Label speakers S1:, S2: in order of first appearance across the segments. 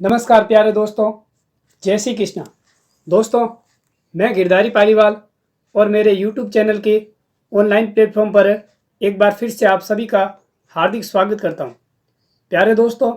S1: नमस्कार प्यारे दोस्तों, जय श्री कृष्णा। दोस्तों, मैं गिरधारी पालीवाल और मेरे YouTube चैनल के ऑनलाइन प्लेटफॉर्म पर एक बार फिर से आप सभी का हार्दिक स्वागत करता हूं। प्यारे दोस्तों,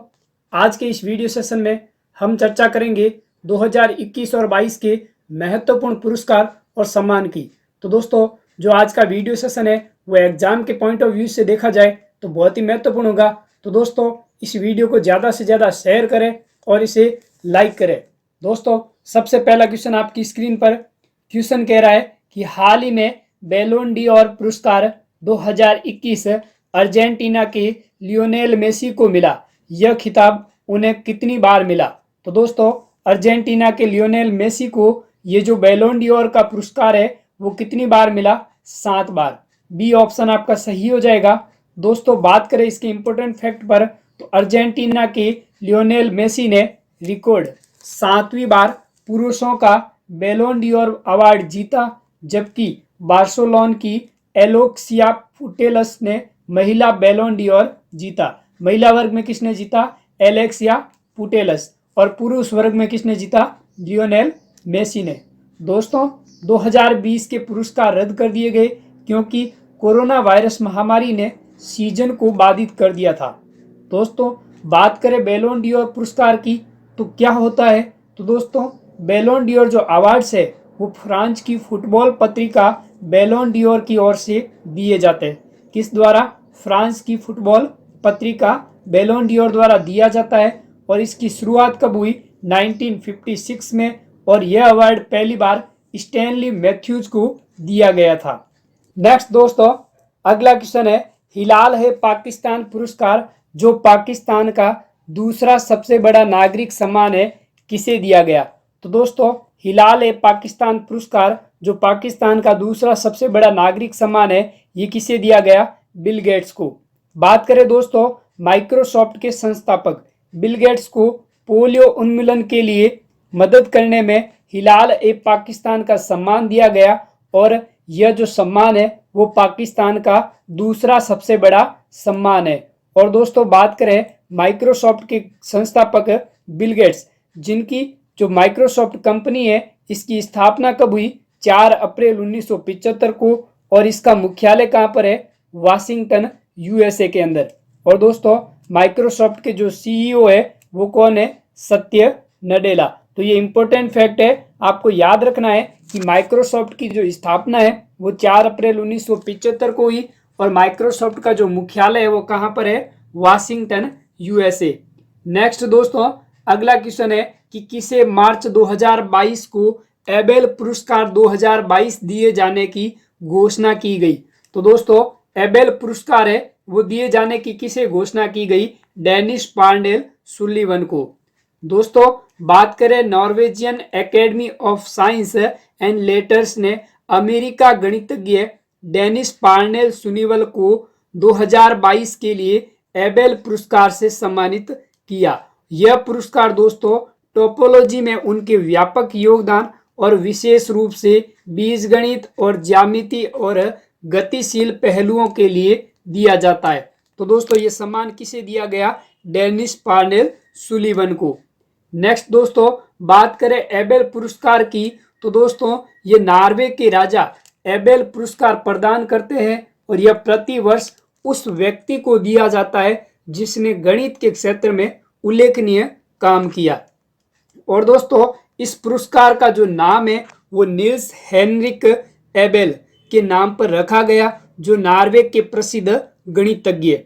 S1: आज के इस वीडियो सेशन में हम चर्चा करेंगे 2021 और 22 के महत्वपूर्ण पुरस्कार और सम्मान की। तो दोस्तों, जो आज का वीडियो सेशन है वो एग्जाम के पॉइंट ऑफ व्यू से देखा जाए तो बहुत ही महत्वपूर्ण होगा। तो दोस्तों, इस वीडियो को ज़्यादा से ज़्यादा शेयर करें और इसे लाइक करें। दोस्तों, सबसे पहला क्वेश्चन आपकी स्क्रीन पर क्वेश्चन कह रहा है कि हाल ही में बैलोन डी'ओर पुरस्कार 2021 अर्जेंटीना के लियोनेल मेसी को मिला। यह खिताब उन्हें कितनी बार मिला? तो दोस्तों, अर्जेंटीना के लियोनेल मेसी को ये जो बैलोन डी'ओर का पुरस्कार है वो कितनी बार मिला? 7 बार। बी ऑप्शन आपका सही हो जाएगा। दोस्तों, बात करें इसके इंपॉर्टेंट फैक्ट पर तो अर्जेंटीना के लियोनेल मेसी ने रिकॉर्ड 7वीं बार पुरुषों का बैलोन डी'ओर अवार्ड जीता, जबकि बार्सिलोना की एलेक्सिया पुटेलस ने महिला बैलोन डी'ओर जीता। महिला वर्ग में किसने जीता? Alexia Putellas. और पुरुष वर्ग में किसने जीता? लियोनेल मेसी ने। दोस्तों, 2020 के पुरस्कार रद्द कर दिए गए क्योंकि कोरोना वायरस महामारी ने सीजन को बाधित कर दिया था। दोस्तों, बात करें बैलोन डी'ओर पुरस्कार की तो क्या होता है? तो दोस्तों, बैलोन डी'ओर जो अवार्ड्स है वो फ्रांस की फुटबॉल पत्रिका बैलोन डी'ओर की ओर से दिए जाते हैं। किस द्वारा? फ्रांस की फुटबॉल पत्रिका बैलोन डी'ओर द्वारा दिया जाता है। और इसकी शुरुआत कब हुई? 1956 में। और यह अवार्ड पहली बार स्टैनली मैथ्यूज को दिया गया था। नेक्स्ट दोस्तों, अगला क्वेश्चन है हिलाल है पाकिस्तान पुरस्कार जो पाकिस्तान का दूसरा सबसे बड़ा नागरिक सम्मान है, किसे दिया गया? तो दोस्तों, हिलाल ए पाकिस्तान पुरस्कार जो पाकिस्तान का दूसरा सबसे बड़ा नागरिक सम्मान है, ये किसे दिया गया? बिल गेट्स को। बात करें दोस्तों, माइक्रोसॉफ्ट के संस्थापक बिल गेट्स को पोलियो उन्मूलन के लिए मदद करने में हिलाल ए पाकिस्तान का सम्मान दिया गया। और यह जो सम्मान है वो पाकिस्तान का दूसरा सबसे बड़ा सम्मान है। और दोस्तों, बात करें माइक्रोसॉफ्ट के संस्थापक बिल गेट्स, जिनकी जो माइक्रोसॉफ्ट कंपनी है इसकी स्थापना कब हुई? 4 अप्रैल 1975 को। और इसका मुख्यालय कहाँ पर है? वाशिंगटन, यूएसए के अंदर। और दोस्तों, माइक्रोसॉफ्ट के जो सीईओ है वो कौन है? सत्य नडेला। तो ये इंपॉर्टेंट फैक्ट है, आपको याद रखना है कि माइक्रोसॉफ्ट की जो स्थापना है वो 4 अप्रैल 1975 को हुई। और माइक्रोसॉफ्ट का जो मुख्यालय है वो कहाँ पर है? Washington, USA. नेक्स्ट दोस्तों, अगला क्वेश्चन है कि किसे मार्च 2022 को एबेल पुरस्कार 2022 दिए जाने की घोषणा की गई? तो दोस्तों, एबेल पुरस्कार है वो दिए जाने की किसे घोषणा की गई? डेनिस पार्नेल सुलीवन को। दोस्तों, बात करें Norwegian academy of science and letters ने अमेरिका गणितज्ञ डेनिस पार्नेल सुनीवल को 2022 के लिए एबेल पुरस्कार से सम्मानित किया। यह पुरस्कार दोस्तों टोपोलॉजी में उनके व्यापक योगदान और विशेष रूप से बीजगणित और ज्यामिति और गतिशील पहलुओं के लिए दिया जाता है। तो दोस्तों, ये सम्मान किसे दिया गया? डेनिस पार्नेल सुलीवन को। नेक्स्ट दोस्तों, बात करें एबेल पुरस्कार की तो दोस्तों, ये नॉर्वे के राजा एबेल पुरस्कार प्रदान करते हैं। और यह प्रति वर्ष उस व्यक्ति को दिया जाता है जिसने गणित के क्षेत्र में उल्लेखनीय काम किया। और दोस्तों, इस पुरस्कार का जो नाम है वो निल्स हेनरिक एबेल के नाम पर रखा गया, जो नॉर्वे के प्रसिद्ध गणितज्ञ।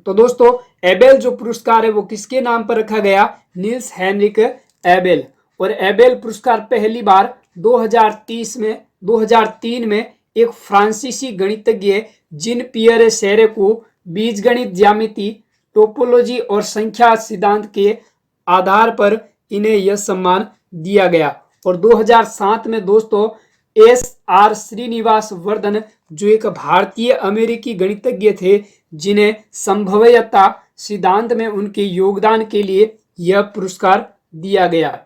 S1: तो दोस्तों, एबेल जो पुरस्कार है वो किसके नाम पर रखा गया? Nils Henrik Abel. और एबेल पुरस्कार पहली बार 2003 में एक फ्रांसीसी गणितज्ञ जिन पियरे सेरे को बीजगणित, ज्यामिति, टोपोलॉजी और संख्या सिद्धांत के आधार पर इन्हें यह सम्मान दिया गया। और 2007 में दोस्तों SR श्रीनिवास वर्धन जो एक भारतीय अमेरिकी गणितज्ञ थे, जिन्हें संभाव्यता सिद्धांत में उनके योगदान के लिए यह पुरस्कार दिया गया।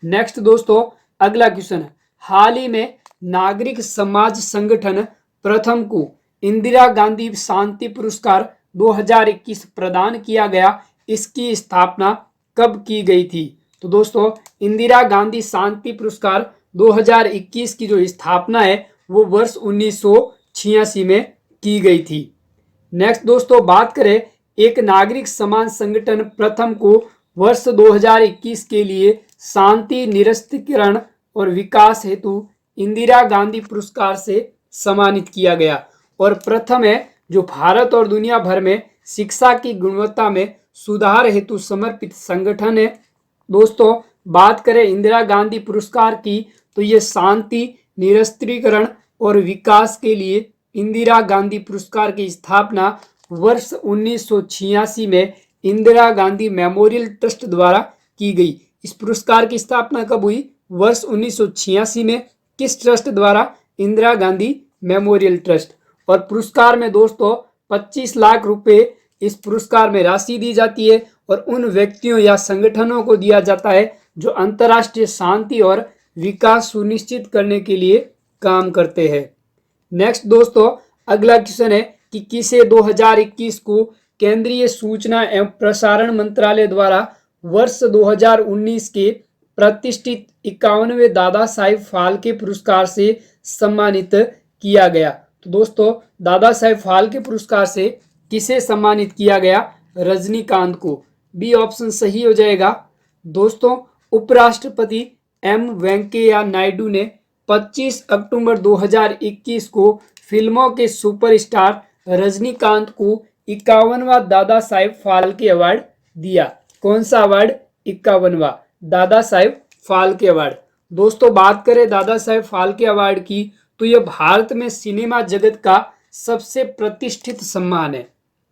S1: नेक्स्ट दोस्तों, अगला क्वेश्चन है हाल ही में नागरिक समाज संगठन प्रथम को इंदिरा गांधी शांति पुरस्कार 2021 प्रदान किया गया। इसकी स्थापना कब की गई थी? तो दोस्तों इंदिरा गांधी शांति पुरस्कार 2021 की जो स्थापना है वो वर्ष 1986 में की गई थी। नेक्स्ट दोस्तों बात करें एक नागरिक समाज संगठन प्रथम को वर्ष 2021 के लिए शांति निरस्त्रीकरण और विकास हेतु इंदिरा गांधी पुरस्कार से सम्मानित किया गया और प्रथम है जो भारत और दुनिया भर में शिक्षा की गुणवत्ता में सुधार हेतु समर्पित संगठन है। दोस्तों बात करें इंदिरा गांधी पुरस्कार की तो ये शांति निरस्त्रीकरण और विकास के लिए इंदिरा गांधी पुरस्कार की स्थापना वर्ष 1986 में इंदिरा गांधी मेमोरियल ट्रस्ट द्वारा की गई। इस पुरस्कार की स्थापना कब हुई? वर्ष 1986 में। किस ट्रस्ट द्वारा? Indira Gandhi memorial trust. और पुरस्कार में दोस्तों 25 लाख रुपए इस पुरस्कार में राशि दी जाती है और उन व्यक्तियों या संगठनों को दिया जाता है जो अंतर्राष्ट्रीय शांति और विकास सुनिश्चित करने के लिए काम करते हैं। नेक्स्ट दोस्तों अगला क्वेश्चन है कि किसे 2021 को केंद्रीय सूचना एवं प्रसारण मंत्रालय द्वारा वर्ष 2019 के प्रतिष्ठित 51वें दादा साहेब फाल्के पुरस्कार से सम्मानित किया गया? तो दोस्तों दादा साहेब फाल्के पुरस्कार से किसे सम्मानित किया गया? रजनीकांत को। बी ऑप्शन सही हो जाएगा। दोस्तों उपराष्ट्रपति एम वेंकैया नायडू ने 25 अक्टूबर 2021 को फिल्मों के सुपरस्टार रजनीकांत को 51वां दादा साहेब फाल्के अवार्ड दिया। कौन सा अवार्ड? 51वां दादा साहेब फाल्के अवार्ड। दोस्तों बात करें दादा साहेब फाल्के अवार्ड की तो यह भारत में सिनेमा जगत का सबसे प्रतिष्ठित सम्मान है।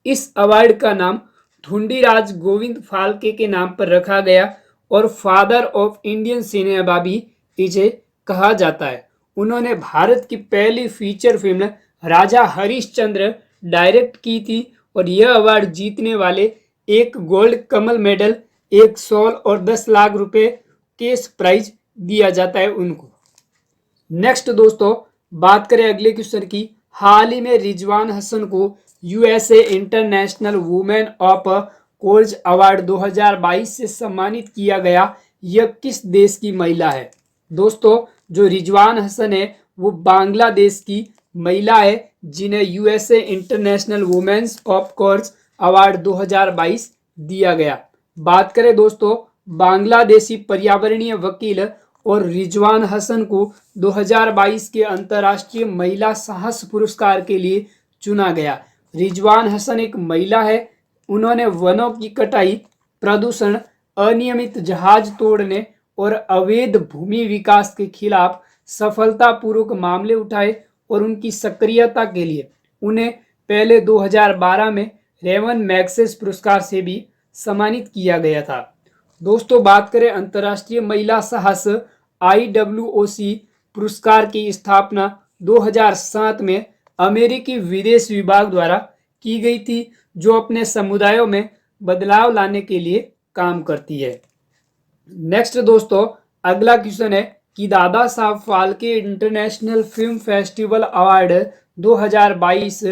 S1: इस अवार्ड का नाम ढूंढीराज गोविंद फाल्के के नाम पर रखा गया और फादर ऑफ इंडियन सिनेमा भी इसे कहा जाता है। उन्होंने भारत की पहली फीचर फिल्म राजा हरिश्चंद्र डायरेक्ट की थी और यह अवार्ड जीतने वाले एक गोल्ड कमल मेडल, एक शॉल और 10 लाख रुपए कैश प्राइज दिया जाता है उनको। नेक्स्ट दोस्तों बात करें अगले क्वेश्चन की। हाल ही में रिजवान हसन को USA international women of courage award 2022 से सम्मानित किया गया। यह किस देश की महिला है? दोस्तों जो रिजवान हसन है वो बांग्लादेश की महिला है जिन्हें USA international women's of courage award 2022 दिया गया। बात करें दोस्तों बांग्लादेशी पर्यावरणीय वकील और रिजवान हसन को 2022 के अंतर्राष्ट्रीय महिला साहस पुरस्कार के लिए चुना गया। रिजवान हसन एक महिला है। उन्होंने वनों की कटाई, प्रदूषण, अनियमित जहाज तोड़ने और अवैध भूमि विकास के खिलाफ सफलतापूर्वक मामले उठाए और उनकी सक्रियता के लिए उन्हें पहले 2012 में रेवन मैग्सेस पुरस्कार से भी सम्मानित किया गया था। दोस्तों बात करें अंतर्राष्ट्रीय महिला साहस IWOC पुरस्कार की स्थापना 2007 में अमेरिकी विदेश विभाग द्वारा की गई थी जो अपने समुदायों में बदलाव लाने के लिए काम करती है। नेक्स्ट दोस्तों अगला क्वेश्चन है कि Dada Saheb Phalke international film festival award 2022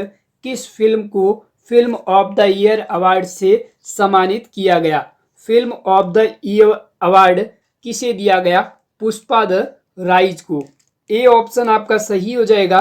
S1: किस फिल्म को film of the year award से सम्मानित किया गया? Film of the year award किसे दिया गया? पुष्पा द राइज को। ए ऑप्शन आपका सही हो जाएगा।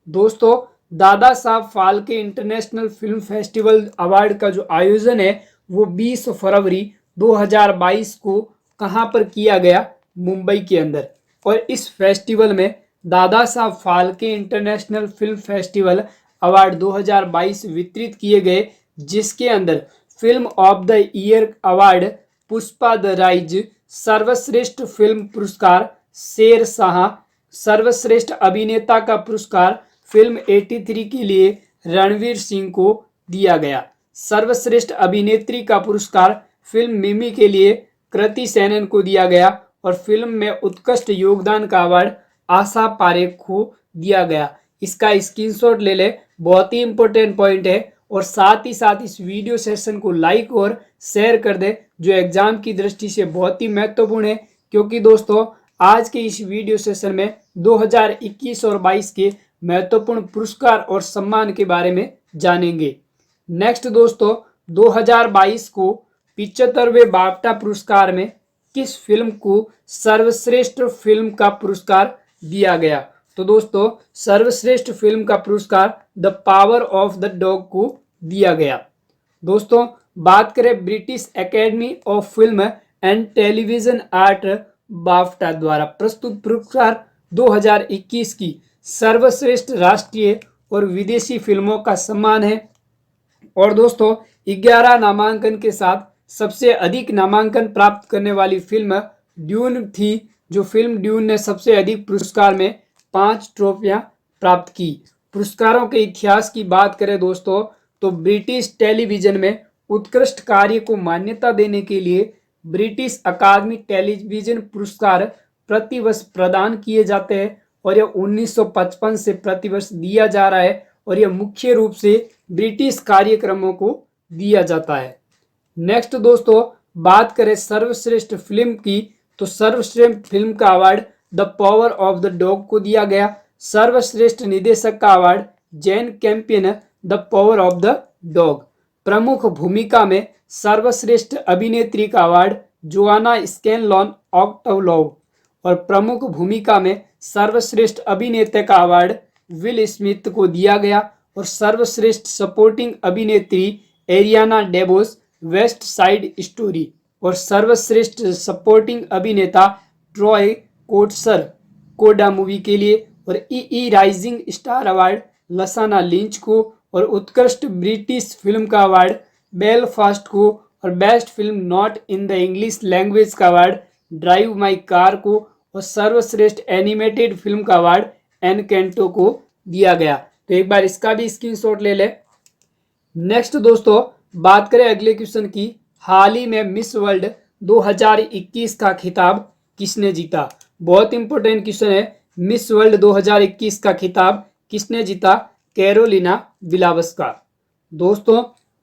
S1: दोस्तों Dada Saheb Phalke international film festival award का जो आयोजन है वो 20 फरवरी 2022 को कहां पर किया गया? मुंबई के अंदर। और इस फेस्टिवल में Dada Saheb Phalke international film festival award 2022 वितरित किए गए जिसके अंदर film of the year award Pushpa the rise, सर्वश्रेष्ठ फिल्म पुरस्कार शेरशाह, सर्वश्रेष्ठ अभिनेता का पुरस्कार फिल्म 83 के लिए रणवीर सिंह को दिया गया। सर्वश्रेष्ठ अभिनेत्री का पुरस्कार फिल्म मिमी के लिए कृति सेनन को दिया गया और फिल्म में उत्कृष्ट योगदान का अवार्ड आशा पारेख को दिया गया। इसका स्क्रीनशॉट ले ले, बहुत ही इंपॉर्टेंट पॉइंट है। और साथ ही साथ इस वीडियो सेशन को लाइक और शेयर कर दे जो एग्जाम की दृष्टि से बहुत ही महत्वपूर्ण है, क्योंकि दोस्तों आज के इस वीडियो सेशन में 2021 और 22 के महत्वपूर्ण पुरस्कार और सम्मान के बारे में जानेंगे। नेक्स्ट दोस्तों 2022 को 75वें बाफ्टा पुरस्कार में किस फिल्म को सर्वश्रेष्ठ फिल्म का पुरस्कार दिया गया? तो दोस्तों सर्वश्रेष्ठ फिल्म का पुरस्कार the power of the dog को दिया गया। दोस्तों बात करें British academy of film and television art BAFTA द्वारा प्रस्तुत पुरस्कार 2021 की सर्वश्रेष्ठ राष्ट्रीय और विदेशी फिल्मों का सम्मान है। और दोस्तों 11 नामांकन के साथ सबसे अधिक नामांकन प्राप्त करने वाली फिल्म ड्यून थी, जो फिल्म ड्यून ने सबसे अधिक पुरस्कार में 5 ट्रॉफियां प्राप्त की। पुरस्कारों के इतिहास की बात करें दोस्तों तो ब्रिटिश टेलीविजन में उत्कृष्ट कार्य को मान्यता देने के लिए ब्रिटिश अकादमी टेलीविजन पुरस्कार प्रतिवर्ष प्रदान किए जाते हैं और यह 1955 से प्रतिवर्ष दिया जा रहा है और यह मुख्य रूप से ब्रिटिश कार्यक्रमों को दिया जाता है। नेक्स्ट दोस्तों बात करें सर्वश्रेष्ठ फिल्म की तो सर्वश्रेष्ठ फिल्म का award the power of the dog को दिया गया। सर्वश्रेष्ठ निर्देशक का award Jane Campion the power of the dog. प्रमुख भूमिका में सर्वश्रेष्ठ अभिनेत्री का अवार्ड जोआना स्कैनलॉन ऑक्टवलॉव और प्रमुख भूमिका में सर्वश्रेष्ठ अभिनेता का अवार्ड विल स्मिथ को दिया गया और सर्वश्रेष्ठ सपोर्टिंग अभिनेत्री एरियाना डेबोस वेस्ट साइड स्टोरी और सर्वश्रेष्ठ सपोर्टिंग अभिनेता ट्रॉय कोट्सर कोडा मूवी के लिए और ई राइजिंग स्टार अवार्ड लसाना लिंच को और उत्कृष्ट ब्रिटिश फिल्म का अवार्ड बेलफास्ट को और best film not in the English language का अवार्ड ड्राइव माई कार को और सर्वश्रेष्ठ एनिमेटेड फिल्म का अवार्ड एनकेंटो को दिया गया। तो एक बार इसका भी स्क्रीनशॉट ले ले। नेक्स्ट दोस्तों बात करें अगले क्वेश्चन की, हाल ही में मिस वर्ल्ड 2021 का खिताब किसने जीता? बहुत इंपॉर्टेंट क्वेश्चन है। मिस वर्ल्ड 2021 का खिताब किसने जीता? Carolina Bielawska. दोस्तों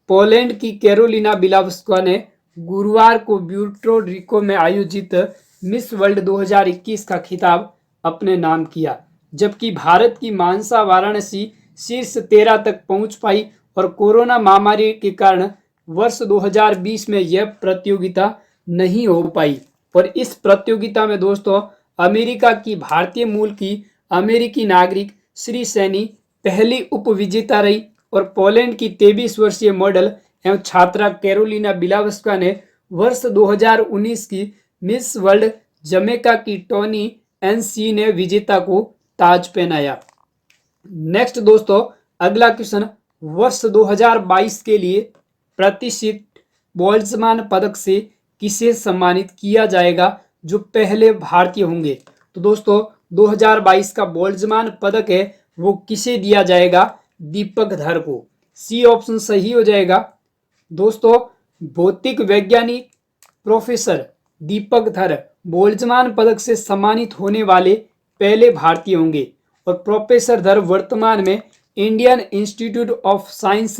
S1: पोलैंड की कैरोलिना बिलावस्का ने गुरुवार को प्यूर्टो रिको में आयोजित मिस वर्ल्ड 2021 का खिताब अपने नाम किया, जबकि भारत की मानसा वाराणसी शीर्ष 13 तक पहुंच पाई और कोरोना महामारी के कारण वर्ष 2020 में यह प्रतियोगिता नहीं हो पाई। और इस प्रतियोगिता में दोस्तों अमेरिका की भारतीय मूल की अमेरिकी नागरिक श्री सैनी पहली उपविजेता रही और पोलैंड की 23 वर्षीय मॉडल एवं छात्रा कैरोलिना बिलावस्का ने वर्ष 2019 की मिस वर्ल्ड जमैका की टोनी एनसी ने विजेता को ताज पहनाया। नेक्स्ट दोस्तों अगला क्वेश्चन, वर्ष 2022 के लिए प्रतिष्ठित बोल्ट्जमान पदक से किसे सम्मानित किया जाएगा जो पहले भारतीय होंगे? तो दोस्तों 2022 का बोल्ट्जमान पदक है वो किसे दिया जाएगा? दीपक धर को। सी ऑप्शन सही हो जाएगा। दोस्तों भौतिक वैज्ञानिक प्रोफेसर दीपक धर बोल्ट्जमान पदक से सम्मानित होने वाले पहले भारतीय होंगे और प्रोफेसर धर वर्तमान में Indian institute of science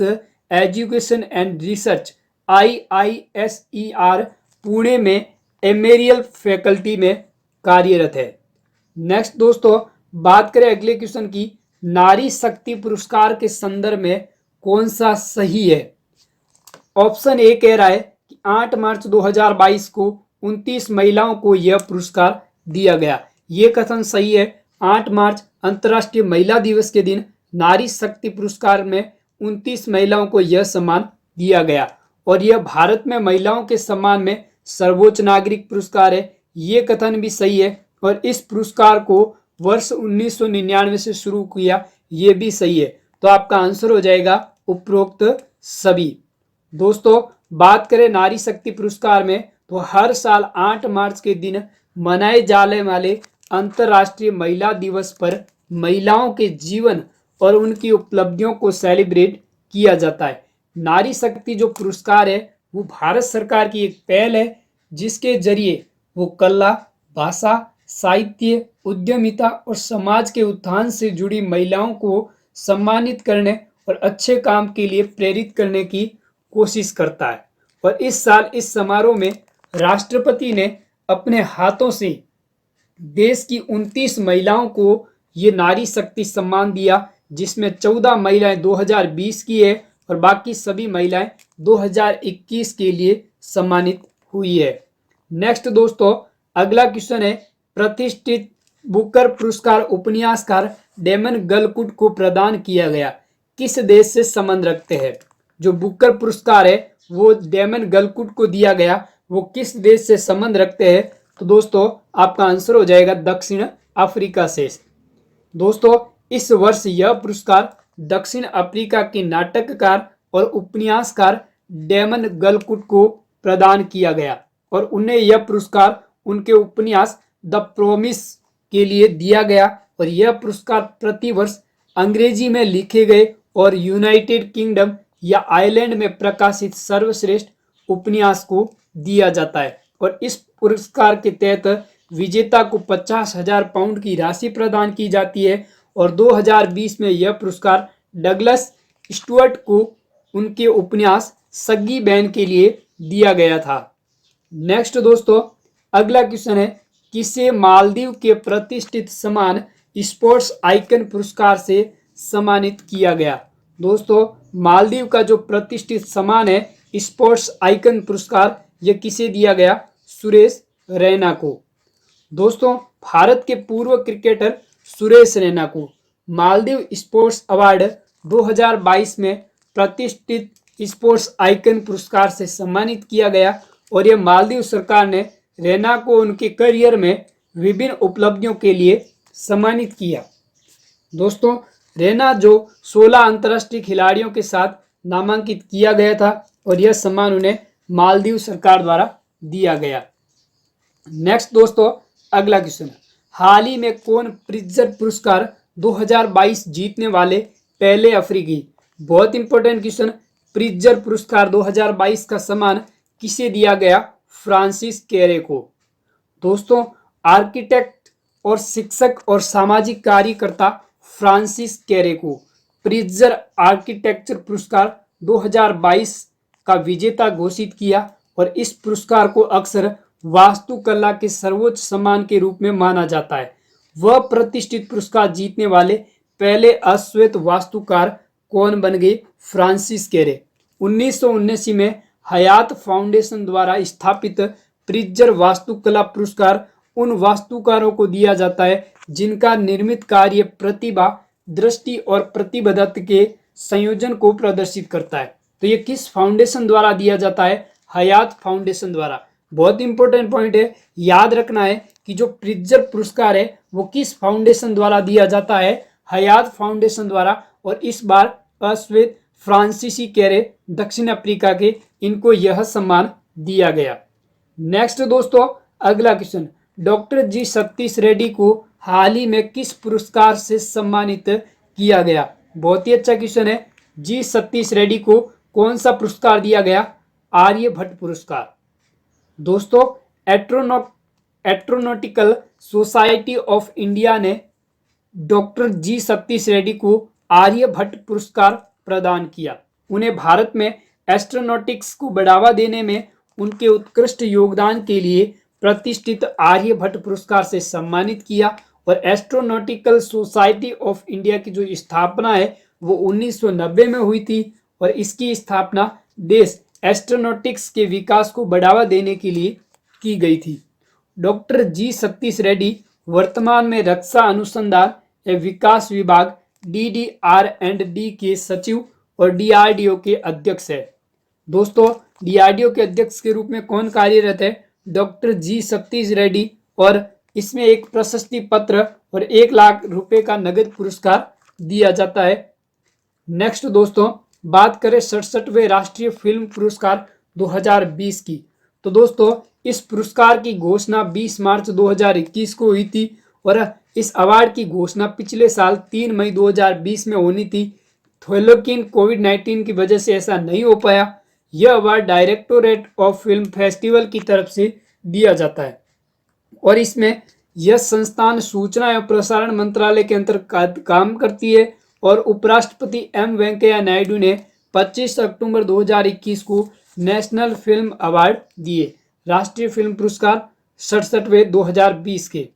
S1: education and research IISER Pune में एमेरियल फैकल्टी में कार्यरत है। नेक्स्ट दोस्तों बात करें अगले क्वेश्चन की, नारी शक्ति पुरस्कार के संदर्भ में कौन सा सही है? ऑप्शन ए कह रहा है कि 8 मार्च 2022 को 29 महिलाओं को यह पुरस्कार दिया गया। ये कथन सही है। 8 मार्च अंतर्राष्ट्रीय महिला दिवस के दिन नारी शक्ति पुरस्कार में 29 महिलाओं को यह सम्मान दिया गया और यह भारत में महिलाओं के सम्मान में सर्वोच्च नागरिक पुरस्कार है। ये कथन भी सही है और इस पुरस्कार को वर्ष 1999 से शुरू किया, ये भी सही है। तो आपका आंसर हो जाएगा उपरोक्त सभी। दोस्तों बात करें नारी शक्ति पुरस्कार में तो हर साल 8 मार्च के दिन मनाए जाने वाले अंतर्राष्ट्रीय महिला दिवस पर महिलाओं के जीवन और उनकी उपलब्धियों को सेलिब्रेट किया जाता है। नारी शक्ति जो पुरस्कार है वो भारत सरकार की एक पहल है जिसके जरिए वो कला, भाषा, साहित्य, उद्यमिता और समाज के उत्थान से जुड़ी महिलाओं को सम्मानित करने और अच्छे काम के लिए प्रेरित करने की कोशिश करता है। और इस साल इस समारोह में राष्ट्रपति ने अपने हाथों से देश की 29 महिलाओं को ये नारी शक्ति सम्मान दिया, जिसमें 14 महिलाएं 2020 की है और बाकी सभी महिलाएं 2021 के लिए सम्मानित हुई है। नेक्स्ट दोस्तों, अगला क्वेश्चन है, प्रतिष्ठित बुकर पुरस्कार उपन्यासकार डेमन गलकुट को प्रदान किया गया, किस देश से संबंध रखते हैं? जो बुकर पुरस्कार है वो डेमन गलकुट को दिया गया, वो किस देश से संबंध रखते हैं? तो दोस्तों आपका आंसर हो जाएगा दक्षिण अफ्रीका से। दोस्तों इस वर्ष यह पुरस्कार दक्षिण अफ्रीका के नाटककार और उपन्यासकार डेमन गलकुट को प्रदान किया गया और उन्हें यह पुरस्कार उनके उपन्यास द प्रोमिस के लिए दिया गया और यह पुरस्कार प्रतिवर्ष अंग्रेजी में लिखे गए और यूनाइटेड किंगडम या आयरलैंड में प्रकाशित सर्वश्रेष्ठ उपन्यास को दिया जाता है और इस पुरस्कार के तहत विजेता को 50,000 पाउंड की राशि प्रदान की जाती है और 2020 में यह पुरस्कार डगलस स्टुअर्ट को उनके उपन्यास सग्गी बैन के लिए दिया गया था। नेक्स्ट दोस्तों, अगला क्वेश्चन है, किसे मालदीव के प्रतिष्ठित सम्मान स्पोर्ट्स आइकन पुरस्कार से सम्मानित किया गया? दोस्तों मालदीव का जो प्रतिष्ठित सम्मान है स्पोर्ट्स आइकन पुरस्कार, यह किसे दिया गया? सुरेश रैना को। दोस्तों भारत के पूर्व क्रिकेटर सुरेश रैना को मालदीव स्पोर्ट्स अवार्ड 2022 में प्रतिष्ठित स्पोर्ट्स आइकन पुरस्कार से सम्मानित किया गया और यह मालदीव सरकार ने रैना को उनके करियर में विभिन्न उपलब्धियों के लिए सम्मानित किया। दोस्तों रैना जो 16 अंतर्राष्ट्रीय खिलाड़ियों के साथ नामांकित किया गया था और यह सम्मान उन्हें मालदीव सरकार द्वारा दिया गया। नेक्स्ट दोस्तों, अगला क्वेश्चन, हाल ही में कौन प्रिट्जर पुरस्कार 2022 जीतने वाले पहले अफ्रीकी? बहुत इंपॉर्टेंट क्वेश्चन, प्रिट्जर पुरस्कार 2022 का सम्मान किसे दिया गया? फ्रांसिस कैरे को। दोस्तों आर्किटेक्ट और शिक्षक और सामाजिक कार्यकर्ता फ्रांसिस कैरे को प्रिट्जर आर्किटेक्चर पुरस्कार 2022 का विजेता घोषित किया और इस पुरस्कार को अक्सर वास्तुकला के सर्वोच्च सम्मान के रूप में माना जाता है। वह प्रतिष्ठित पुरस्कार जीतने वाले पहले अश्वेत वास्तुकार कौन बन गए? फ्रांसिस कैरे। 1979 में हयात फाउंडेशन द्वारा स्थापित प्रिट्जर वास्तुकला पुरस्कार उन वास्तुकारों को दिया जाता है जिनका निर्मित कार्य प्रतिभा, दृष्टि और प्रतिबद्धता के संयोजन को प्रदर्शित करता है। तो ये किस फाउंडेशन द्वारा दिया जाता है? हयात फाउंडेशन द्वारा। बहुत इंपॉर्टेंट पॉइंट है, याद रखना है कि जो प्रिट्जर पुरस्कार है वो किस फाउंडेशन द्वारा दिया जाता है? हयात फाउंडेशन द्वारा। और इस बार अश्वेत फ्रांसीसी कैरे दक्षिण अफ्रीका के, इनको यह सम्मान दिया गया। नेक्स्ट दोस्तों, अगला क्वेश्चन, डॉक्टर जी सतीश रेड्डी को हाल ही में किस पुरस्कार से सम्मानित किया गया? बहुत ही अच्छा क्वेश्चन है। जी सतीश रेड्डी को कौन सा पुरस्कार दिया गया? आर्यभट्ट पुरस्कार। दोस्तों एस्ट्रोनॉटिकल सोसाइटी ऑफ इंडिया ने डॉक्टर जी सतीश रेड्डी को आर्यभट्ट पुरस्कार प्रदान किया। उन्हें भारत में एस्ट्रोनॉटिक्स को बढ़ावा देने में उनके उत्कृष्ट योगदान के लिए प्रतिष्ठित आर्यभट्ट पुरस्कार से सम्मानित किया और एस्ट्रोनॉटिकल सोसाइटी ऑफ इंडिया की जो स्थापना है वो 1990 में हुई थी और इसकी स्थापना देश एस्ट्रोनॉटिक्स के विकास को बढ़ावा देने के लिए की गई थी। डॉक्टर जी सतीश रेड्डी वर्तमान में रक्षा अनुसंधान एवं विकास विभाग DDR&D के सचिव और DRDO के अध्यक्ष है। दोस्तों DRDO के अध्यक्ष के रूप में कौन कार्यरत है? डॉक्टर जी सतीश रेड्डी। और इसमें एक प्रशस्ति पत्र और 1 लाख रुपए का नगद पुरस्कार दिया जाता है। नेक्स्ट दोस्तों, बात करें 67वें राष्ट्रीय फिल्म पुरस्कार 2020 की। तो दोस्तों इस पुरस्कार की घोषणा 20 मार्च 2021 को हुई थी और इस अवार्ड की घोषणा पिछले साल 3 मई 2020 में होनी थी। लेकिन कोविड-19 की वजह से ऐसा नहीं हो पाया। यह award directorate of film festival की तरफ से दिया जाता है और इसमें यह संस्थान सूचना एवं प्रसारण मंत्रालय के अंतर्गत काम करती है और उपराष्ट्रपति M वेंकैया नायडू ने 25 अक्टूबर 2021 को नेशनल फिल्म अवार्ड दिए। राष्ट्रीय फिल्म पुरस्कार 67वें 2020 के।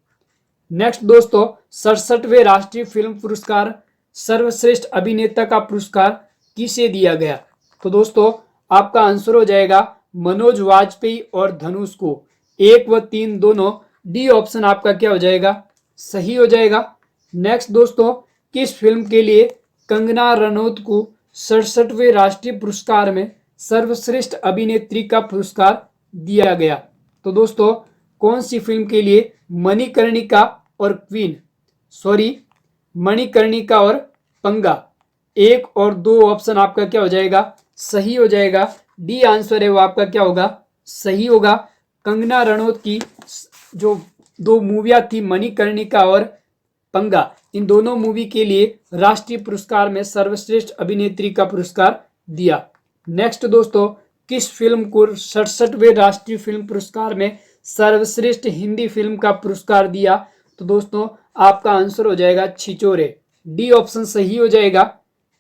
S1: नेक्स्ट दोस्तों, 67वें राष्ट्रीय फिल्म पुरस्कार सर्वश्रेष्ठ अभिनेता का पुरस्कार किसे दिया गया? तो दोस्तों आपका आंसर हो जाएगा मनोज वाजपेयी और धनुष को। 1 व 3 दोनों, डी ऑप्शन आपका क्या हो जाएगा, सही हो जाएगा। नेक्स्ट दोस्तों, किस फिल्म के लिए कंगना रनौत को 67वें राष्ट्रीय पुरस्कार में सर्वश्रेष्ठ अभिनेत्री का पुरस्कार दिया गया? तो दोस्तों, कौन सी फिल्म के लिए मणिकर्णिका और मणिकर्णिका और पंगा, 1 और 2 ऑप्शन आपका क्या हो जाएगा, सही हो जाएगा। डी आंसर है वो आपका क्या होगा, सही होगा। कंगना रनौत की जो 2 मूवियां थी मणिकर्णिका और पंगा, इन दोनों मूवी के लिए राष्ट्रीय पुरस्कार में सर्वश्रेष्ठ अभिनेत्री का पुरस्कार दिया। नेक्स्ट दोस्तों, किस फिल्म को 67वें राष्ट्रीय फिल्म पुरस्कार में सर्वश्रेष्ठ हिंदी फिल्म का पुरस्कार दिया? तो दोस्तों, आपका आंसर हो जाएगा छिछोरे, डी ऑप्शन सही हो जाएगा।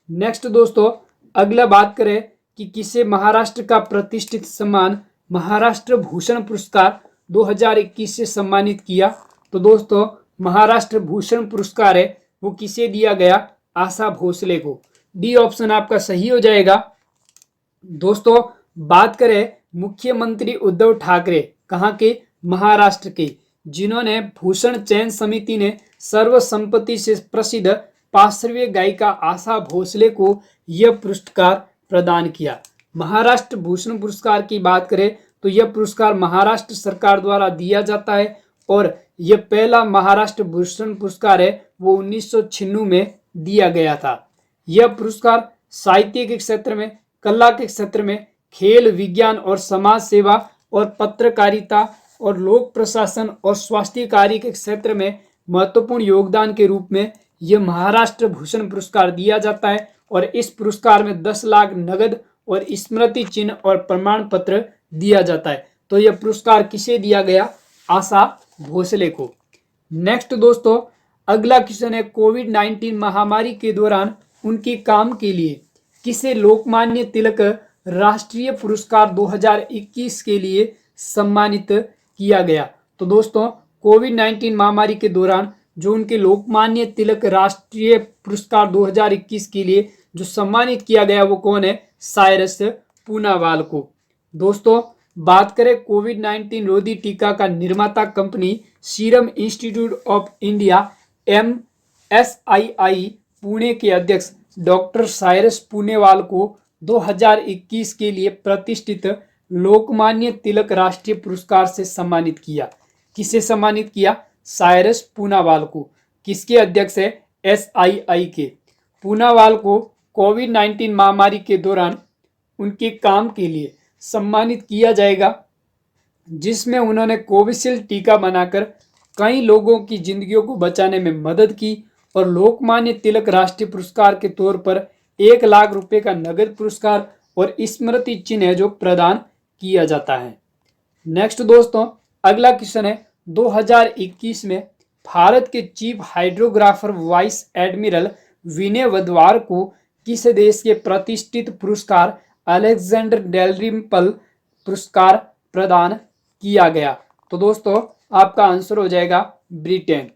S1: नेक्स्ट दोस्तों, अगला बात करें कि किसे महाराष्ट्र का प्रतिष्ठित सम्मान महाराष्ट्र भूषण पुरस्कार 2021 से सम्मानित किया? तो दोस्तों, महाराष्ट्र भूषण पुरस्कार है वो किसे दिया गया, आशा भोसले को। डी ऑप्शन आपका सही हो जाएगा। दोस्तों, बात करें मुख्यमंत्री उद्धव ठाकरे कहाँ के, महाराष्ट्र के, जिन्होंने भूषण चयन समिति ने सर्वसम्मति से प्रसिद्ध पार्श्वीय गायिका आशा भोसले को यह पुरस्कार प्रदान किया। महाराष्ट्र भूषण पुरस्कार की बात करें तो यह पुरस्कार महाराष्ट्र सरकार द्वारा दिया जाता है और यह पहला महाराष्ट्र भूषण पुरस्कार है वो 1996 में दिया गया था। यह पुरस्कार साहित्य के क्षेत्र में, कला के क्षेत्र में, खेल, विज्ञान और समाज सेवा और पत्रकारिता और लोक प्रशासन और स्वास्थ्य कार्य के क्षेत्र में महत्वपूर्ण योगदान के रूप में यह महाराष्ट्र भूषण पुरस्कार दिया जाता है और इस पुरस्कार में 10 लाख नगद और स्मृति चिन्ह और प्रमाण पत्र दिया जाता है। तो यह पुरस्कार किसे दिया गया, आशा भोसले को। नेक्स्ट दोस्तों, अगला क्वेश्चन है कोविड-19 महामारी के दौरान उनके काम के लिए किसे लोकमान्य तिलक राष्ट्रीय पुरस्कार 2021 के लिए सम्मानित किया गया? तो दोस्तों, कोविड-19 महामारी के दौरान जो उनके लोकमान्य तिलक राष्ट्रीय पुरस्कार 2021 के लिए जो सम्मानित किया गया वो कौन है, साइरस पूनावाला को। दोस्तों, बात करें कोविड-19 रोधी टीका का निर्माता company serum institute of India MSII Pune के अध्यक्ष डॉक्टर साइरस पूनावाला को 2021 के लिए प्रतिष्ठित लोकमान्य तिलक राष्ट्रीय पुरस्कार से सम्मानित किया। किसे सम्मानित किया, साइरस पूनावाला को। किसके अध्यक्ष है, SII के। पूनावाला को कोविड-19 महामारी के दौरान उनके काम के लिए सम्मानित किया जाएगा जिसमें उन्होंने कोविशील्ड टीका बनाकर कई लोगों की जिंदगियों को बचाने में मदद की और लोकमान्य तिलक राष्ट्रीय पुरस्कार के तौर पर 1 लाख रुपए का नगद पुरस्कार और स्मृति चिन्ह जो प्रदान किया जाता है। नेक्स्ट दोस्तों, अगला क्वेश्चन है 2021 में भारत के चीफ हाइड्रोग्राफर वाइस एडमिरल विनय वधवार को किस देश के प्रतिष्ठित पुरस्कार अलेक्जेंडर डेलरिम्पल पुरस्कार प्रदान किया गया? तो दोस्तों, आपका आंसर हो जाएगा ब्रिटेन।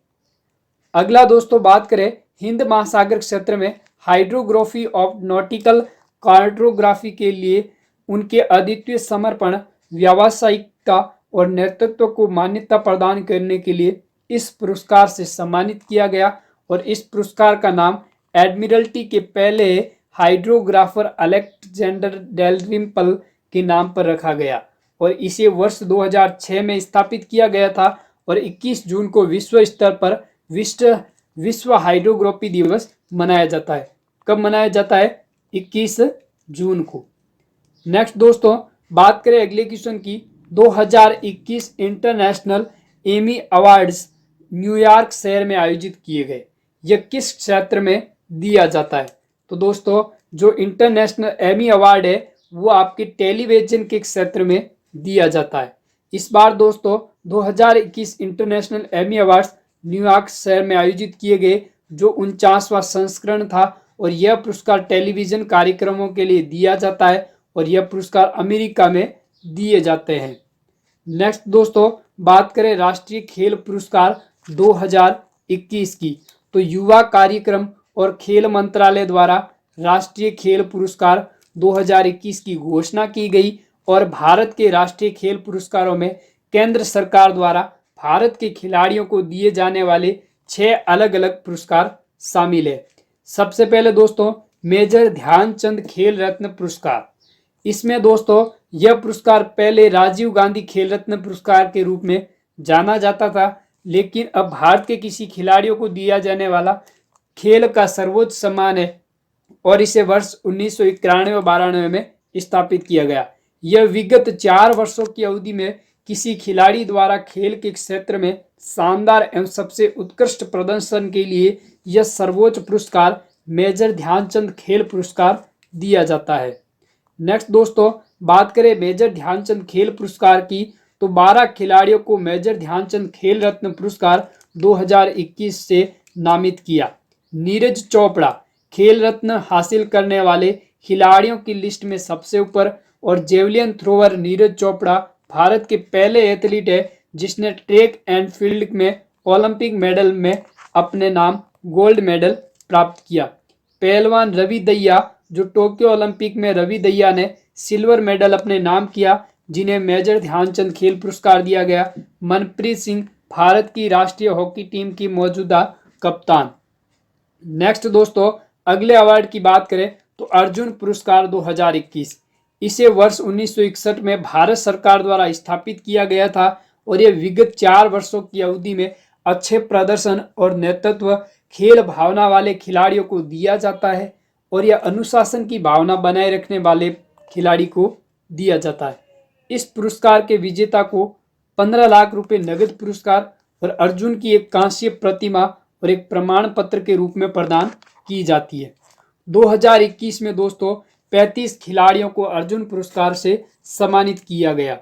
S1: अगला दोस्तों, बात करें हिंद महासागर क्षेत्र में हाइड्रोग्राफी ऑफ नॉटिकल कार्टोग्राफी के लिए उनके अद्वितीय समर्पण, व्यावसायिकता और नेतृत्व को मान्यता प्रदान करने के लिए इस पुरस्कार से सम्मानित किया गया और इस पुरस्कार का नाम एडमिरल्टी के पहले हाइड्रोग्राफर अलेक्जेंडर डेलरिम्पल के नाम पर रखा गया और इसे वर्ष 2006 में स्थापित किया गया था और 21 जून को विश्व स्तर पर विश्व हाइड्रोग्राफी दिवस मनाया जाता है। कब मनाया जाता है, 21 जून को। नेक्स्ट दोस्तों, बात करें अगले क्वेश्चन की 2021 इंटरनेशनल एमी अवार्ड्स न्यूयॉर्क शहर में आयोजित किए गए, यह किस क्षेत्र में दिया जाता है? तो दोस्तों, जो इंटरनेशनल एमी अवार्ड है वो आपके टेलीविजन के क्षेत्र में दिया जाता है। इस बार दोस्तों 2021 इंटरनेशनल एमी अवार्ड्स न्यूयॉर्क शहर में आयोजित किए गए जो 49वां संस्करण था और यह पुरस्कार टेलीविजन कार्यक्रमों के लिए दिया जाता है और यह पुरस्कार अमेरिका में दिए जाते हैं। नेक्स्ट दोस्तों, बात करें राष्ट्रीय खेल पुरस्कार 2021 की, तो युवा कार्यक्रम और खेल मंत्रालय द्वारा राष्ट्रीय खेल पुरस्कार 2021 की घोषणा की गई और भारत के राष्ट्रीय खेल पुरस्कारों में केंद्र सरकार द्वारा भारत के खिलाड़ियों को दिए जाने वाले 6 अलग अलग पुरस्कार शामिल है। सबसे पहले दोस्तों मेजर ध्यानचंद खेल रत्न पुरस्कार। इसमें दोस्तों यह पुरस्कार पहले राजीव गांधी खेल रत्न पुरस्कार के रूप में जाना जाता था, लेकिन अब भारत के किसी खिलाड़ियों को दिया जाने वाला खेल का सर्वोच्च सम्मान है और इसे वर्ष 1991-92 में स्थापित किया गया। यह विगत 4 वर्षों की अवधि में किसी खिलाड़ी द्वारा खेल के क्षेत्र में शानदार एवं सबसे उत्कृष्ट प्रदर्शन के लिए यह सर्वोच्च पुरस्कार मेजर ध्यानचंद खेल पुरस्कार दिया जाता है। नेक्स्ट दोस्तों बात करें मेजर ध्यानचंद खेल पुरस्कार की, तो 12 खिलाड़ियों को मेजर ध्यानचंद खेल रत्न पुरस्कार 2021 से नामित किया। नीरज चोपड़ा खेल रत्न हासिल करने वाले खिलाड़ियों की लिस्ट में सबसे ऊपर और जेवलिन थ्रोअर नीरज चोपड़ा भारत के पहले एथलीट है जिसने ट्रैक एंड फील्ड में ओलंपिक मेडल में अपने नाम गोल्ड मेडल प्राप्त किया। पहलवान रवि दहिया जो टोक्यो ओलंपिक में रवि दहिया ने सिल्वर मेडल अपने नाम किया, जिन्हें मेजर ध्यानचंद खेल पुरस्कार दिया गया। मनप्रीत सिंह भारत की राष्ट्रीय हॉकी टीम की मौजूदा कप्तान। नेक्स्ट दोस्तों अगले अवार्ड की बात करें तो अर्जुन पुरस्कार 2021। इसे वर्ष 1961 में भारत सरकार द्वारा स्थापित किया गया था और यह विगत 4 वर्षों की अवधि में अच्छे प्रदर्शन और नेतृत्व खेल भावना वाले खिलाड़ियों को दिया जाता है और यह अनुशासन की भावना बनाए रखने वाले खिलाड़ी को दिया जाता है। इस पुरस्कार के विजेता को 15 लाख रुपए नगद पुरस्कार और अर्जुन की एक कांस्य प्रतिमा और एक प्रमाण पत्र के रूप में प्रदान की जाती है। 2021 में दोस्तों 35 खिलाड़ियों को अर्जुन पुरस्कार से सम्मानित किया गया।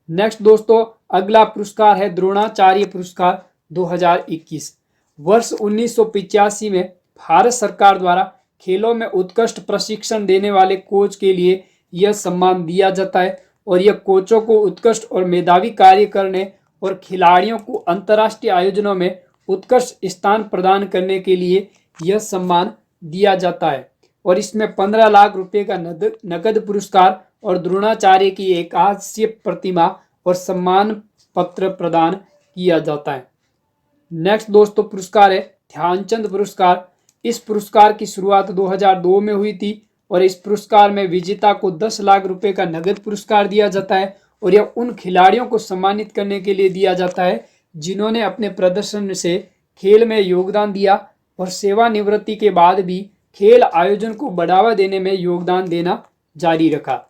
S1: नेक्स्ट दोस्तों अगला पुरस्कार है द्रोणाचार्य पुरस्कार 2021। वर्ष 1985 में भारत सरकार द्वारा खेलों में उत्कृष्ट प्रशिक्षण देने वाले कोच के लिए यह सम्मान दिया जाता है और यह कोचों को उत्कृष्ट और मेधावी कार्य करने और खिलाड़ियों को अंतर्राष्ट्रीय आयोजनों में उत्कृष्ट स्थान प्रदान करने के लिए यह सम्मान दिया जाता है और इसमें 15 लाख रुपए का नकद पुरस्कार और द्रोणाचार्य की एक कांस्य प्रतिमा और सम्मान पत्र प्रदान किया जाता है। नेक्स्ट दोस्तों पुरस्कार है ध्यानचंद पुरस्कार। इस पुरस्कार की शुरुआत 2002 में हुई थी और इस पुरस्कार में विजेता को 10 लाख रुपए का नगद पुरस्कार दिया जाता है और यह उन खिलाड़ियों को सम्मानित करने के लिए दिया जाता है जिन्होंने अपने प्रदर्शन से खेल में योगदान दिया और सेवानिवृत्ति के बाद भी खेल आयोजन को बढ़ावा देने में योगदान देना जारी रखा।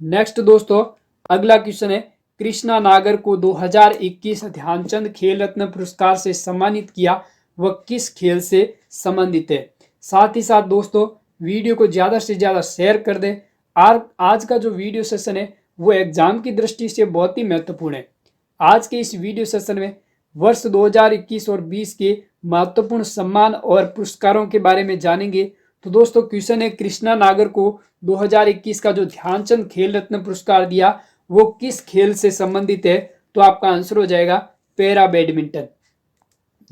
S1: नेक्स्ट दोस्तों अगला क्वेश्चन है कृष्णा नागर को 2021 ध्यानचंद खेल रत्न पुरस्कार से सम्मानित किया, वह किस खेल से संबंधित है। साथ ही साथ दोस्तों वीडियो को ज़्यादा से ज़्यादा शेयर कर दें। आज का जो वीडियो सेशन है वो एग्जाम की दृष्टि से बहुत ही महत्वपूर्ण है। आज के इस वीडियो सेशन में वर्ष 2021 और 20 के महत्वपूर्ण सम्मान और पुरस्कारों के बारे में जानेंगे। तो दोस्तों क्वेश्चन है कृष्णा नागर को 2021 का जो ध्यानचंद खेल रत्न पुरस्कार दिया वो किस खेल से संबंधित है, तो आपका आंसर हो जाएगा पैरा बैडमिंटन।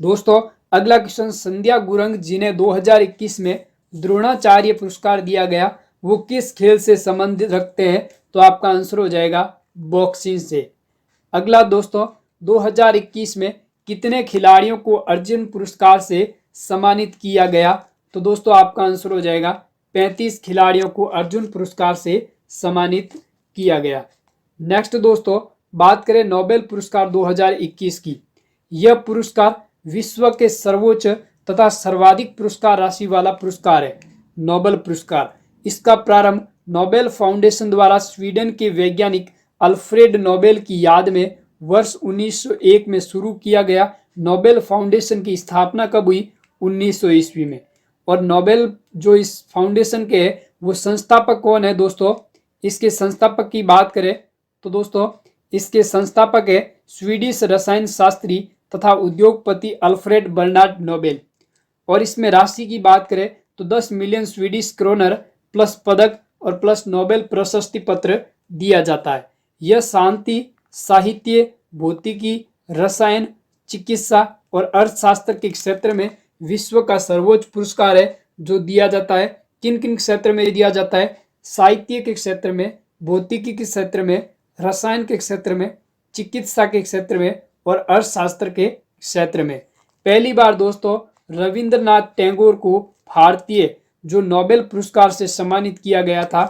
S1: दोस्तों अगला क्वेश्चन संध्या गुरंग जिन्हें 2021 में द्रोणाचार्य पुरस्कार दिया गया वो किस खेल से संबंध रखते हैं, तो आपका आंसर हो जाएगा बॉक्सिंग से। अगला दोस्तों 2021 में कितने खिलाड़ियों को अर्जुन पुरस्कार से सम्मानित किया गया, तो दोस्तों आपका आंसर हो जाएगा 35 खिलाड़ियों को अर्जुन पुरस्कार से सम्मानित किया गया। नेक्स्ट दोस्तों बात करें नोबेल पुरस्कार 2021 की। यह पुरस्कार विश्व के सर्वोच्च तथा सर्वाधिक पुरस्कार राशि वाला पुरस्कार है, नोबेल पुरस्कार। इसका प्रारंभ नोबेल फाउंडेशन द्वारा स्वीडन के वैज्ञानिक अल्फ्रेड नोबेल की याद में वर्ष 1901 में शुरू किया गया। नोबेल फाउंडेशन की स्थापना कब हुई? 1900 ईस्वी में। और नोबेल जो इस फाउंडेशन के है वो संस्थापक कौन है दोस्तों? इसके संस्थापक की बात करें तो दोस्तों इसके संस्थापक है स्वीडिश रसायन शास्त्री तथा उद्योगपति अल्फ्रेड बर्नार्ड नोबेल। और इसमें राशि की बात करें तो 10 मिलियन स्वीडिश क्रोनर प्लस पदक और प्लस नोबेल प्रशस्ति पत्र दिया जाता है। यह शांति, साहित्य, भौतिकी, रसायन, चिकित्सा और अर्थशास्त्र के क्षेत्र में विश्व का सर्वोच्च पुरस्कार है जो दिया जाता है। किन किन क्षेत्र में दिया जाता है? साहित्य के क्षेत्र में भौतिकी के क्षेत्र में, रसायन के क्षेत्र में, चिकित्सा के क्षेत्र में और अर्थशास्त्र के क्षेत्र में। पहली बार दोस्तों रविंद्रनाथ टैगोर को भारतीय जो नोबेल पुरस्कार से सम्मानित किया गया था।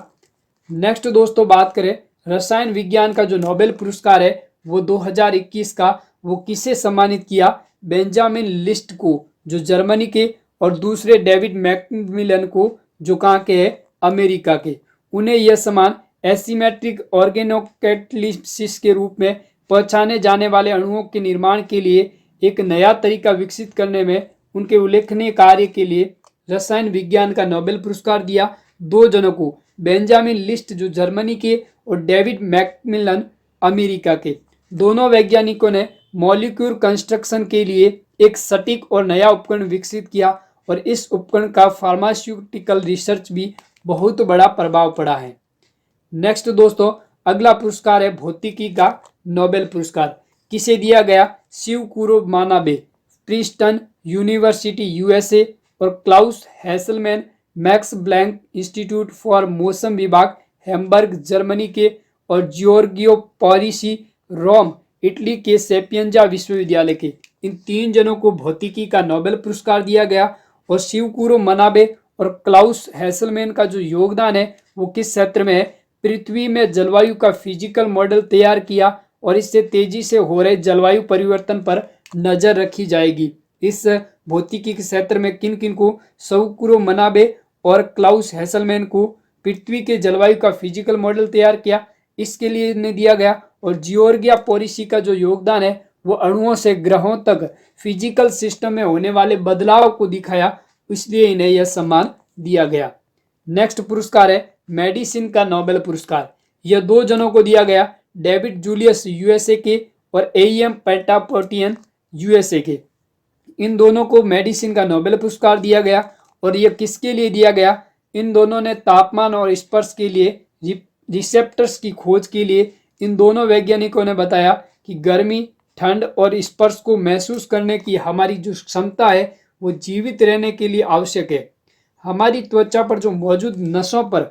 S1: नेक्स्ट दोस्तों बात करें रसायन विज्ञान का जो नोबेल पुरस्कार है वो 2021 का, वो किसे सम्मानित किया? बेंजामिन लिस्ट को जो जर्मनी के, और दूसरे डेविड मैकमिलन को जो कहाँ के है? अमेरिका के। उन्हें यह सम्मान एसिमेट्रिक ऑर्गेनोकैटालिसिस के रूप में पहचाने जाने वाले अणुओं के निर्माण के लिए एक नया तरीका विकसित करने में उनके उल्लेखनीय कार्य के लिए रसायन विज्ञान का नोबेल पुरस्कार दिया। दो जनों को, बेंजामिन लिस्ट जो जर्मनी के और डेविड मैकमिलन अमेरिका के। दोनों वैज्ञानिकों ने मॉलिक्यूलर कंस्ट्रक्शन के लिए एक सटीक और नया उपकरण विकसित किया और इस उपकरण का फार्मास्यूटिकल रिसर्च भी बहुत बड़ा प्रभाव पड़ा है। नेक्स्ट दोस्तों अगला पुरस्कार है भौतिकी का नोबेल पुरस्कार। किसे दिया गया? Shukuro Manabe, Princeton university USA, और Klaus Hasselmann, Max Planck institute for मौसम विभाग हैम्बर्ग जर्मनी के, और जियोर्गियो पारिसी रोम इटली के सेपियंजा विश्वविद्यालय के। इन 3 जनों को भौतिकी का नोबेल पुरस्कार दिया गया। और शिवकुरो मनाबे और क्लाउस हैसलमैन का जो योगदान है वो किस क्षेत्र में है? पृथ्वी में जलवायु का फिजिकल मॉडल तैयार किया और इससे तेजी से हो रहे जलवायु परिवर्तन पर नजर रखी जाएगी। इस भौतिकी के क्षेत्र में किन किन को? शिवकुरो मनाबे और क्लाउस हैसलमैन को पृथ्वी के जलवायु का फिजिकल मॉडल तैयार किया, इसके लिए इन्हें दिया गया। और जियोर्गिया पोरिसी का जो योगदान है वो अणुओं से ग्रहों तक फिजिकल सिस्टम में होने वाले बदलाव को दिखाया, इसलिए इन्हें यह सम्मान दिया गया। नेक्स्ट पुरस्कार है मेडिसिन का नोबेल पुरस्कार। यह 2 जनों को दिया गया, डेविड जूलियस यूएसए के और एम पेटापोटियन यूएसए के। इन दोनों को मेडिसिन का नोबेल पुरस्कार दिया गया। और यह किसके लिए दिया गया? इन दोनों ने तापमान और स्पर्श के लिए रिसेप्टर्स की खोज के लिए इन दोनों वैज्ञानिकों ने बताया कि गर्मी, ठंड और स्पर्श को महसूस करने की हमारी जो क्षमता है वो जीवित रहने के लिए आवश्यक है। हमारी त्वचा पर जो मौजूद नसों पर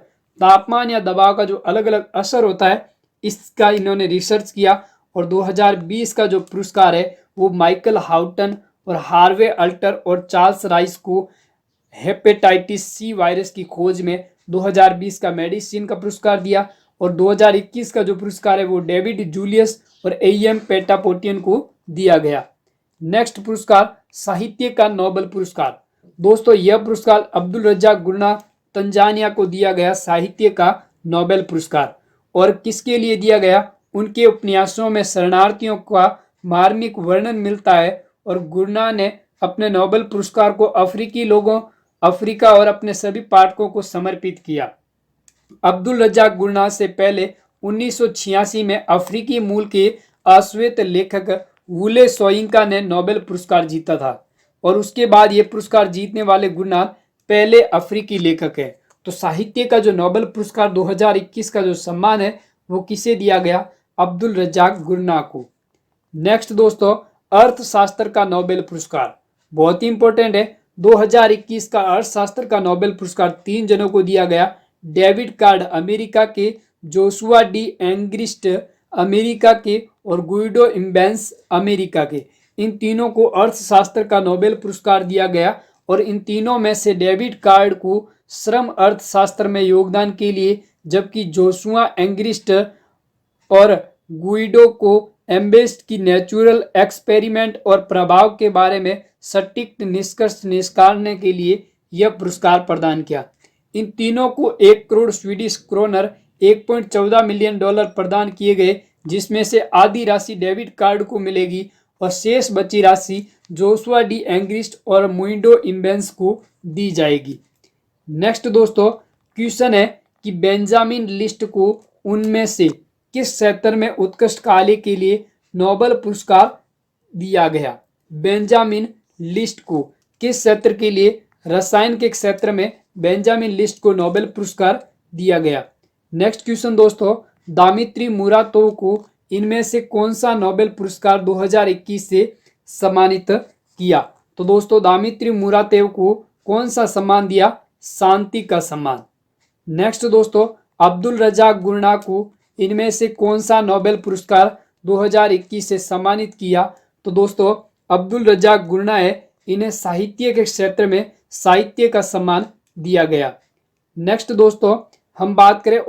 S1: तापमान या दबाव का जो अलग अलग असर होता है, इसका इन्होंने रिसर्च किया। और 2020 का जो पुरस्कार है वो माइकल हाउटन और हार्वे अल्टर और चार्ल्स राइस को हेपेटाइटिस सी वायरस की खोज में 2020 का मेडिसिन का पुरस्कार दिया। और 2021 का जो पुरस्कार है वो डेविड जूलियस और एम पेटापोटियन को दिया गया। नेक्स्ट पुरस्कार साहित्य का नोबेल पुरस्कार। दोस्तों यह पुरस्कार अब्दुल रज्जाक गुरना तंजानिया को दिया गया साहित्य का नोबेल पुरस्कार। और किसके लिए दिया गया? उनके उपन्यासों में शरणार्थियों का मार्मिक वर्णन मिलता है और गुरना ने अपने नोबेल पुरस्कार को अफ्रीकी लोगों, अफ्रीका और अपने सभी पाठकों को समर्पित किया। अब्दुल रज्जाक गुरना से पहले 1986 में अफ्रीकी मूल के अश्वेत लेखक वुले सोयिंका ने नोबेल पुरस्कार जीता था। और उसके बाद ये पुरस्कार जीतने वाले गुरना पहले अफ्रीकी लेखक है। तो साहित्य का जो नोबेल पुरस्कार 2021 का जो सम्मान है वो किसे दिया गया? अब्दुल रज्जाक गुरना को। नेक्स्ट दोस्तों अर्थशास्त्र का नोबेल पुरस्कार बहुत ही इंपॉर्टेंट है। 2021 का अर्थशास्त्र का नोबेल पुरस्कार 3 जनों को दिया गया, डेविड कार्ड अमेरिका के, जोशुआ डी एंग्रिस्ट अमेरिका के और गुइडो इम्बेंस अमेरिका के। इन तीनों को अर्थशास्त्र का नोबेल पुरस्कार दिया गया। और इन तीनों में से डेविड कार्ड को श्रम अर्थशास्त्र में योगदान के लिए, जबकि जोशुआ एंग्रिस्ट और गुइडो को एम्बेस्ट की नेचुरल एक्सपेरिमेंट और प्रभाव के बारे में सटीक निष्कर्ष निकालने के लिए यह पुरस्कार प्रदान किया। इन तीनों को 1 crore Swedish kronor 1.14 million dollar प्रदान किए गए, जिसमें से आधी राशि डेविड कार्ड को मिलेगी और शेष बची राशि जोशुआ डी एंग्रिस्ट और मुइडो इम्बेंस को दी जाएगी। नेक्स्ट दोस्तों क्वेश्चन है कि बेंजामिन लिस्ट को उनमें से किस क्षेत्र में उत्कृष्ट कार्य के लिए नोबेल पुरस्कार दिया गया? बेंजामिन लिस्ट को किस क्षेत्र के लिए? रसायन के क्षेत्र में बेंजामिन लिस्ट को नोबेल पुरस्कार दिया गया। नेक्स्ट क्वेश्चन दोस्तों दामित्री मुरातोव को इनमें से कौन सा नोबेल पुरस्कार 2021 से सम्मानित किया? तो दोस्तों दामित्री मुरातोव को कौन सा सम्मान दिया? शांति का सम्मान। नेक्स्ट दोस्तों अब्दुल रज़ाक गुरना को इनमें से कौन सा नोबेल पुरस्कार 2021 से सम्मानित किया? तो दोस्तों अब्दुल रज़ाक गुरना है, इन्हें साहित्य के क्षेत्र में साहित्य का सम्मान दिया गया। नेक्स्ट दोस्तों हम बात करें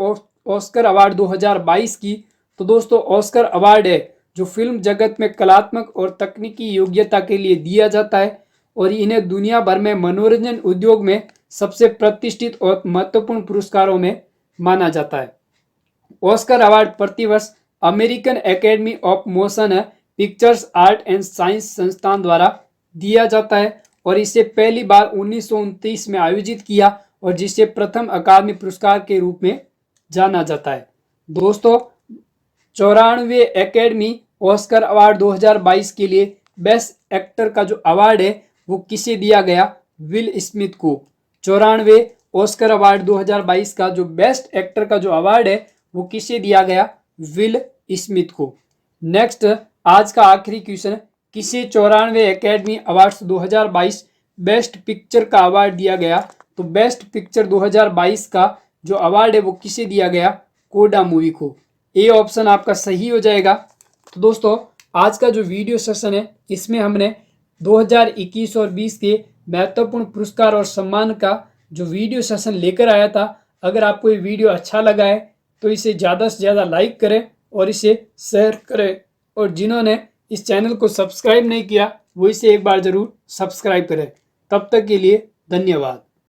S1: ऑस्कर अवार्ड 2022 की, तो दोस्तों ऑस्कर अवार्ड है जो फिल्म जगत में कलात्मक और तकनीकी योग्यता के लिए दिया जाता है और इन्हें दुनिया भर में मनोरंजन उद्योग में सबसे प्रतिष्ठित और महत्वपूर्ण पुरस्कारों में माना जाता है। ऑस्कर अवार्ड प्रतिवर्ष American academy of motion pictures art and science संस्थान द्वारा दिया जाता है और इसे पहली बार 1929 में आयोजित किया और जिसे प्रथम अकादमी पुरस्कार के रूप में जाना जाता है। दोस्तों 94वें एकेडमी ऑस्कर अवार्ड 2022 के लिए बेस्ट एक्टर का जो अवार्ड है वो किसे दिया गया? विल स्मिथ को। 94वें ऑस्कर अवार्ड 2022 का जो बेस्ट एक्टर का जो अवार्ड है वो किसे दिया गया? विल स्मिथ को। नेक्स्ट आज का आखिरी क्वेश्चन, किसे 94वें एकेडमी अवार्ड्स 2022 बेस्ट पिक्चर का अवार्ड दिया गया? तो बेस्ट पिक्चर 2022 का जो अवार्ड है वो किसे दिया गया? कोडा मूवी को। ए ऑप्शन आपका सही हो जाएगा। तो दोस्तों आज का जो वीडियो सेशन है इसमें हमने 2021 और 20 के महत्वपूर्ण पुरस्कार और सम्मान का जो वीडियो सेशन लेकर आया था। अगर आपको ये वीडियो अच्छा लगा है तो इसे ज़्यादा से ज़्यादा लाइक करें और इसे शेयर करें और जिन्होंने इस चैनल को सब्सक्राइब नहीं किया वो इसे एक बार ज़रूर सब्सक्राइब करें। तब तक के लिए धन्यवाद।